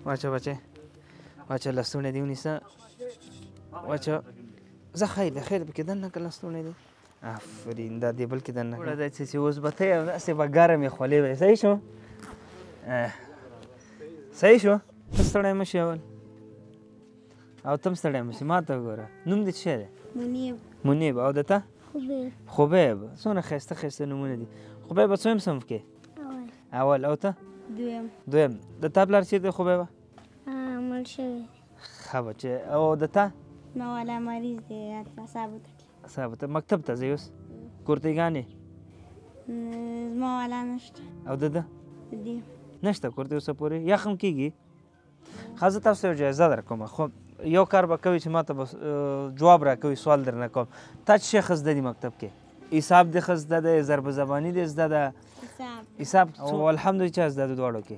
واچه بچې واچه لستوڼی دې ونیسه واچه زه خیر پکې دننه که لستوڼی دی آفرین دا دې بلکې دننه وړه دی چې اوس به ته یې داسې به ګرم یې خولې به صحیح شو صحیح شو ته ستړی مه شې اول او ته هم ستړی مه شې ما ته وګوره نوم دې څه شی دی منیب او د تا خبیب څونه ښایسته ښایسته نومونه دي خبیبه څویم صنف کې اول او ته دویم د تا پلار چېرته خبیبه مړ شوی ښه بچې او د تا ما والا مریض دی صاحب ته مکتب ته ځې اوس کورتۍ زما والا نشته او د ده نشته کورتۍ اوسه پورې یخ هم کېږي ښه زه تاسو ته یو جایزه در کومه خو یو کار به کوي چې ما ته به جواب راکوي سوال در نه کوم تا چې شی ښه زده دي مکتب کې حساب دې ښه زده دی ضرب زباني دې زده ده حساب او الحمد چا زده ده دواړو کې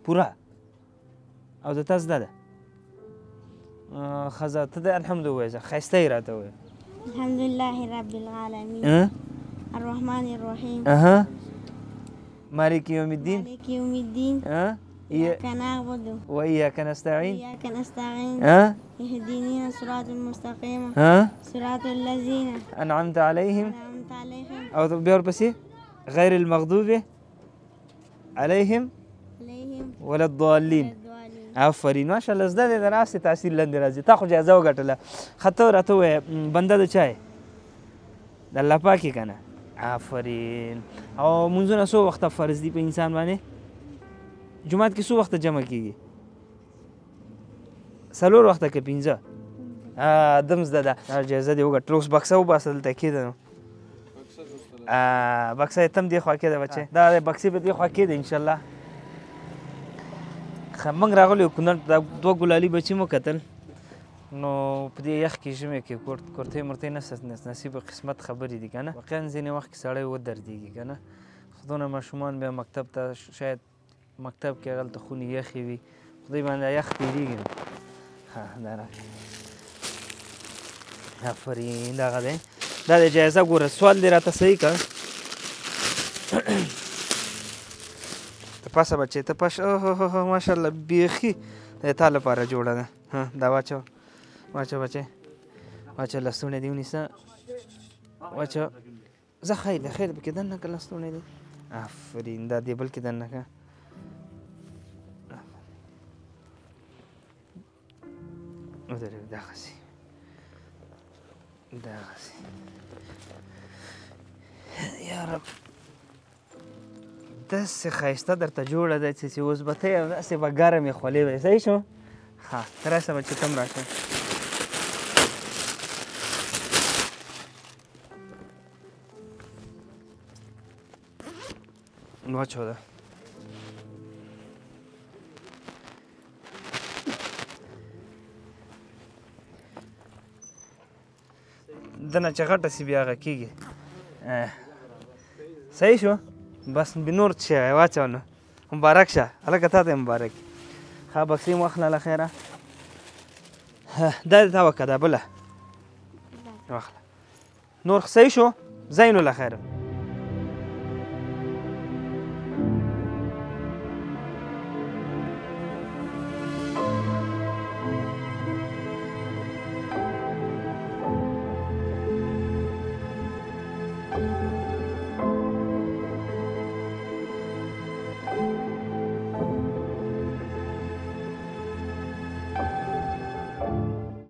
پوره او د تا زده ده ښځه ته د الحمد ووایه ښایسته یې راته ووایه الحمد لله رب العالمين الرحمن الرحيم مالك يوم الدين إياك نعبد وإياك نستعين اهدنا الصراط المستقيم صراط الذين أنعمت عليهم أو بيور بسي غير المغضوب عليهم ولا الضالين آفرین ماشاءالله زده دی د ناستې تاثیر لاندې راځي تا خو جایزه وګټله ښه ته راته ووایه بنده د چا یې د الله پاک یې که نه آفرین او مونځونه څو وخته فرض دي په انسان باندې جومات کې څو وخته جمع کېږي 4 وخته که 5 دم زده ده جایزه دې وګټله اوس بکسه وباسه دلته کېده نو بکسه یې تم دې خوا کېده بچې دا بکسې به دې خوا کېده انشاءالله موږ راغلي یو کونړ ته 2 ګلالي بچي مو کتل نو په دې یخ کې ژمي کې کورتۍ مرتۍ نشته نصیب قسمت خبرې دي که نه واقعا ځینې وخت کې سړی ودردېږي که نه خو دونه ماشومان بیا مکتب ته شاید مکتب کې هغلته خونې یخې وي خدای باندې یخ تېرېږي نو ها دا راکړه آفرین دغه دی دا دی جایزه ګوره سوال دې راته صحیح کړ پاسه بچې ته پاش ماشاءالله بیخي تا لپاره جوړه ده دا واچوه بچې واچه لستوڼی دې ونیسه واچه زه خیر پکې دننه که لستوڼی دی آفرین دا دې بل کې دننه که ودرېږه دغسې یا رب داسې ښایسته درته جوړه ده چې اوس به ته یې داسې به ګرم یې خولې به صحیح شو ښه ته راشه بچې ته هم راشه واچوه دنه چې غټه سي بیا هغه کېږي صحیح شو بس نور څه شی واچوه نو مبارک شه هلکه تا ته مبارک ښه بکسې مو واخله له خیره دا دې تا وکړه دا بله واخله نور صحیح شو ځئ نو له خیره